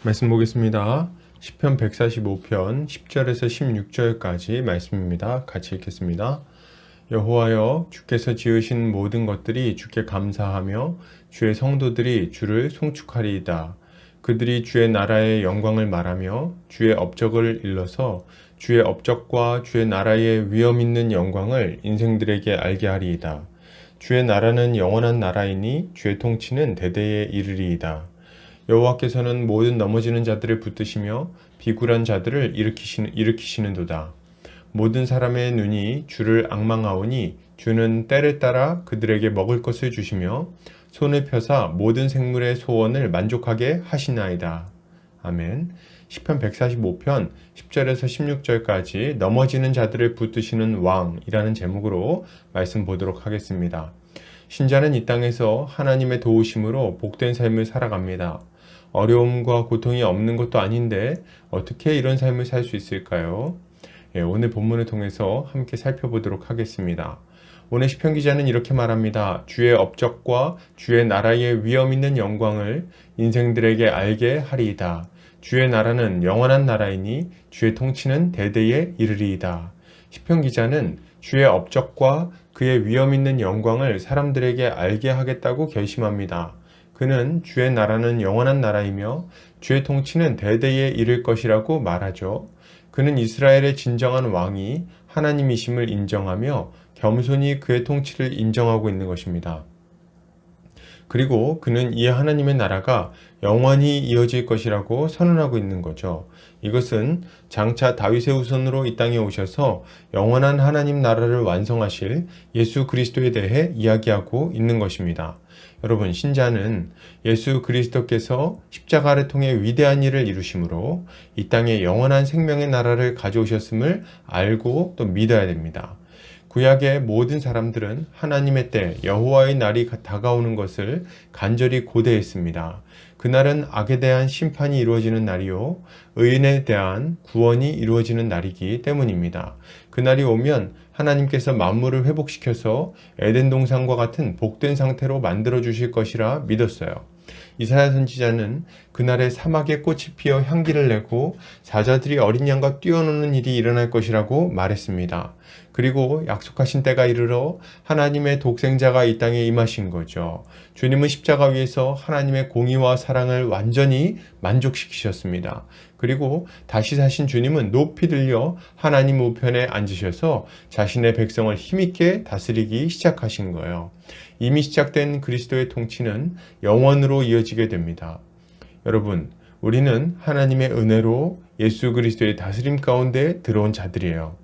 말씀 보겠습니다. 시편 145편 10절에서 16절까지 말씀입니다. 같이 읽겠습니다. 여호와여, 주께서 지으신 모든 것들이 주께 감사하며 주의 성도들이 주를 송축하리이다. 그들이 주의 나라의 영광을 말하며 주의 업적을 일러서 주의 업적과 주의 나라의 위엄 있는 영광을 인생들에게 알게 하리이다. 주의 나라는 영원한 나라이니 주의 통치는 대대에 이르리이다. 여호와께서는 모든 넘어지는 자들을 붙드시며 비굴한 자들을 일으키시는도다. 모든 사람의 눈이 주를 앙망하오니 주는 때를 따라 그들에게 먹을 것을 주시며 손을 펴사 모든 생물의 소원을 만족하게 하시나이다. 아멘. 시편 145편 10절에서 16절까지 넘어지는 자들을 붙드시는 왕이라는 제목으로 말씀 보도록 하겠습니다. 신자는 이 땅에서 하나님의 도우심으로 복된 삶을 살아갑니다. 어려움과 고통이 없는 것도 아닌데 어떻게 이런 삶을 살 수 있을까요? 오늘 본문을 통해서 함께 살펴보도록 하겠습니다. 오늘 시편 기자는 이렇게 말합니다. 주의 업적과 주의 나라의 위엄 있는 영광을 인생들에게 알게 하리이다. 주의 나라는 영원한 나라이니 주의 통치는 대대에 이르리이다. 시편 기자는 주의 업적과 그의 위엄 있는 영광을 사람들에게 알게 하겠다고 결심합니다. 그는 주의 나라는 영원한 나라이며 주의 통치는 대대에 이를 것이라고 말하죠. 그는 이스라엘의 진정한 왕이 하나님이심을 인정하며 겸손히 그의 통치를 인정하고 있는 것입니다. 그리고 그는 이 하나님의 나라가 영원히 이어질 것이라고 선언하고 있는 거죠. 이것은 장차 다윗의 후손으로 이 땅에 오셔서 영원한 하나님 나라를 완성하실 예수 그리스도에 대해 이야기하고 있는 것입니다. 여러분, 신자는 예수 그리스도께서 십자가를 통해 위대한 일을 이루심으로 이 땅에 영원한 생명의 나라를 가져오셨음을 알고 또 믿어야 됩니다. 구약의 모든 사람들은 하나님의 때 여호와의 날이 다가오는 것을 간절히 고대했습니다. 그날은 악에 대한 심판이 이루어지는 날이요 의인에 대한 구원이 이루어지는 날이기 때문입니다. 그날이 오면 하나님께서 만물을 회복시켜서 에덴 동산과 같은 복된 상태로 만들어 주실 것이라 믿었어요. 이사야 선지자는 그날에 사막에 꽃이 피어 향기를 내고 사자들이 어린 양과 뛰어노는 일이 일어날 것이라고 말했습니다. 그리고 약속하신 때가 이르러 하나님의 독생자가 이 땅에 임하신 거죠. 주님은 십자가 위에서 하나님의 공의와 사랑을 완전히 만족시키셨습니다. 그리고 다시 사신 주님은 높이 들려 하나님 우편에 앉으셔서 자신의 백성을 힘있게 다스리기 시작하신 거예요. 이미 시작된 그리스도의 통치는 영원으로 이어지게 됩니다. 여러분, 우리는 하나님의 은혜로 예수 그리스도의 다스림 가운데 들어온 자들이에요.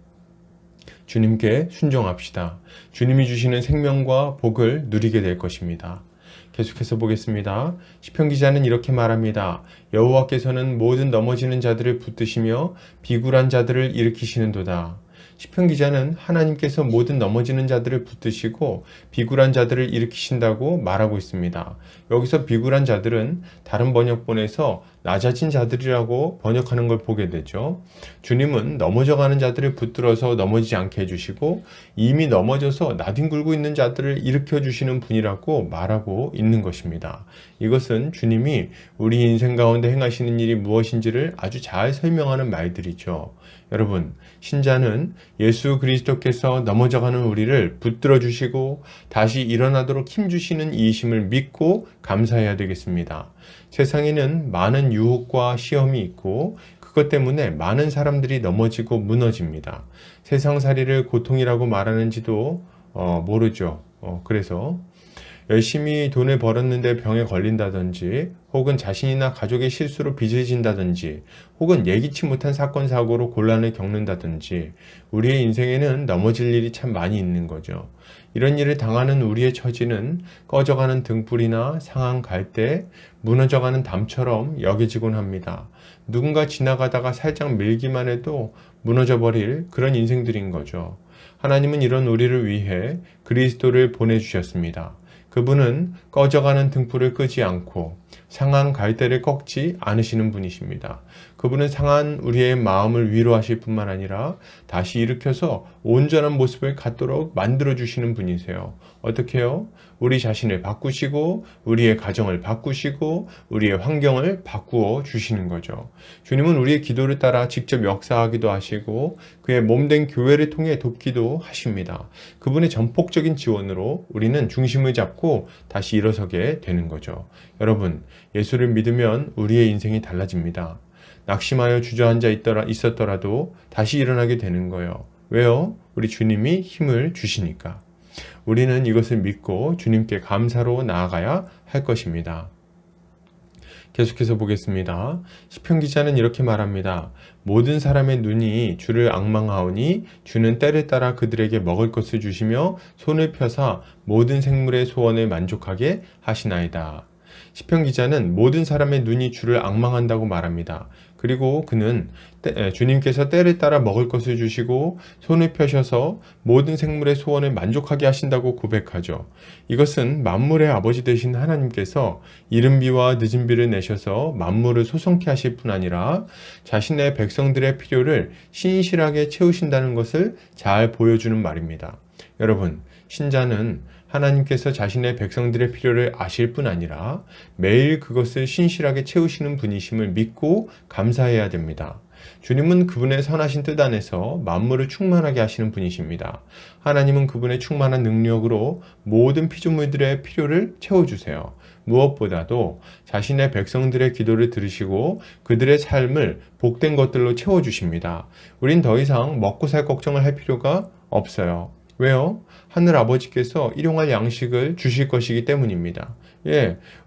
주님께 순종합시다. 주님이 주시는 생명과 복을 누리게 될 것입니다. 계속해서 보겠습니다. 시편 기자는 이렇게 말합니다. 여호와께서는 모든 넘어지는 자들을 붙드시며 비굴한 자들을 일으키시는도다. 시편 기자는 하나님께서 모든 넘어지는 자들을 붙드시고 비굴한 자들을 일으키신다고 말하고 있습니다. 여기서 비굴한 자들은 다른 번역본에서 낮아진 자들이라고 번역하는 걸 보게 되죠. 주님은 넘어져가는 자들을 붙들어서 넘어지지 않게 해주시고 이미 넘어져서 나뒹굴고 있는 자들을 일으켜 주시는 분이라고 말하고 있는 것입니다. 이것은 주님이 우리 인생 가운데 행하시는 일이 무엇인지를 아주 잘 설명하는 말들이죠. 여러분, 신자는 예수 그리스도께서 넘어져가는 우리를 붙들어 주시고 다시 일어나도록 힘주시는 이이심을 믿고 감사해야 되겠습니다. 세상에는 많은 유혹과 시험이 있고 그것 때문에 많은 사람들이 넘어지고 무너집니다. 세상살이를 고통이라고 말하는지도 모르죠. 그래서 열심히 돈을 벌었는데 병에 걸린다든지 혹은 자신이나 가족의 실수로 빚을 진다든지 혹은 예기치 못한 사건 사고로 곤란을 겪는다든지 우리의 인생에는 넘어질 일이 참 많이 있는 거죠. 이런 일을 당하는 우리의 처지는 꺼져가는 등불이나 상한 갈대, 무너져가는 담처럼 여겨지곤 합니다. 누군가 지나가다가 살짝 밀기만 해도 무너져버릴 그런 인생들인 거죠. 하나님은 이런 우리를 위해 그리스도를 보내주셨습니다. 그분은 꺼져가는 등불을 끄지 않고 상한 갈대를 꺾지 않으시는 분이십니다. 그분은 상한 우리의 마음을 위로하실 뿐만 아니라 다시 일으켜서 온전한 모습을 갖도록 만들어주시는 분이세요. 어떻게 해요? 우리 자신을 바꾸시고 우리의 가정을 바꾸시고 우리의 환경을 바꾸어 주시는 거죠. 주님은 우리의 기도를 따라 직접 역사하기도 하시고 그의 몸된 교회를 통해 돕기도 하십니다. 그분의 전폭적인 지원으로 우리는 중심을 잡고 다시 일어서게 되는 거죠. 여러분, 예수를 믿으면 우리의 인생이 달라집니다. 낙심하여 주저앉아 있었더라도 다시 일어나게 되는 거예요. 왜요? 우리 주님이 힘을 주시니까. 우리는 이것을 믿고 주님께 감사로 나아가야 할 것입니다. 계속해서 보겠습니다. 시편 기자는 이렇게 말합니다. 모든 사람의 눈이 주를 앙망하오니 주는 때를 따라 그들에게 먹을 것을 주시며 손을 펴사 모든 생물의 소원을 만족하게 하시나이다. 시편 기자는 모든 사람의 눈이 주를 앙망한다고 말합니다. 그리고 그는 주님께서 때를 따라 먹을 것을 주시고 손을 펴셔서 모든 생물의 소원을 만족하게 하신다고 고백하죠. 이것은 만물의 아버지 되신 하나님께서 이른 비와 늦은 비를 내셔서 만물을 소성케 하실 뿐 아니라 자신의 백성들의 필요를 신실하게 채우신다는 것을 잘 보여주는 말입니다. 여러분, 신자는 하나님께서 자신의 백성들의 필요를 아실 뿐 아니라 매일 그것을 신실하게 채우시는 분이심을 믿고 감사해야 됩니다. 주님은 그분의 선하신 뜻 안에서 만물을 충만하게 하시는 분이십니다. 하나님은 그분의 충만한 능력으로 모든 피조물들의 필요를 채워주세요. 무엇보다도 자신의 백성들의 기도를 들으시고 그들의 삶을 복된 것들로 채워주십니다. 우린 더 이상 먹고 살 걱정을 할 필요가 없어요. 왜요? 하늘 아버지께서 일용할 양식을 주실 것이기 때문입니다.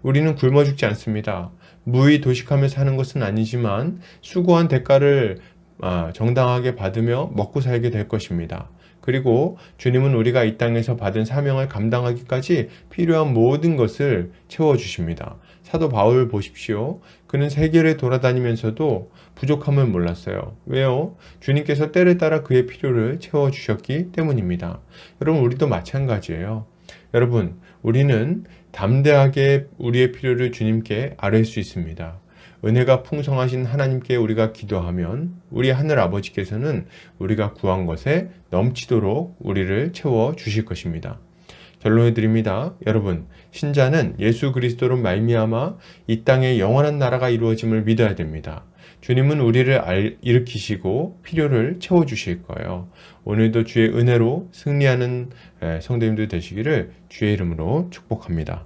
우리는 굶어 죽지 않습니다. 무의 도식하며 사는 것은 아니지만 수고한 대가를 정당하게 받으며 먹고 살게 될 것입니다. 그리고 주님은 우리가 이 땅에서 받은 사명을 감당하기까지 필요한 모든 것을 채워주십니다. 사도 바울 보십시오. 그는 세계를 돌아다니면서도 부족함을 몰랐어요. 왜요? 주님께서 때를 따라 그의 필요를 채워주셨기 때문입니다. 여러분, 우리도 마찬가지예요. 여러분, 우리는 담대하게 우리의 필요를 주님께 아뢰 수 있습니다. 은혜가 풍성하신 하나님께 우리가 기도하면 우리 하늘 아버지께서는 우리가 구한 것에 넘치도록 우리를 채워 주실 것입니다. 결론을 드립니다. 여러분, 신자는 예수 그리스도로 말미암아 이 땅에 영원한 나라가 이루어짐을 믿어야 됩니다. 주님은 우리를 일으키시고 필요를 채워주실 거예요. 오늘도 주의 은혜로 승리하는 성도님들 되시기를 주의 이름으로 축복합니다.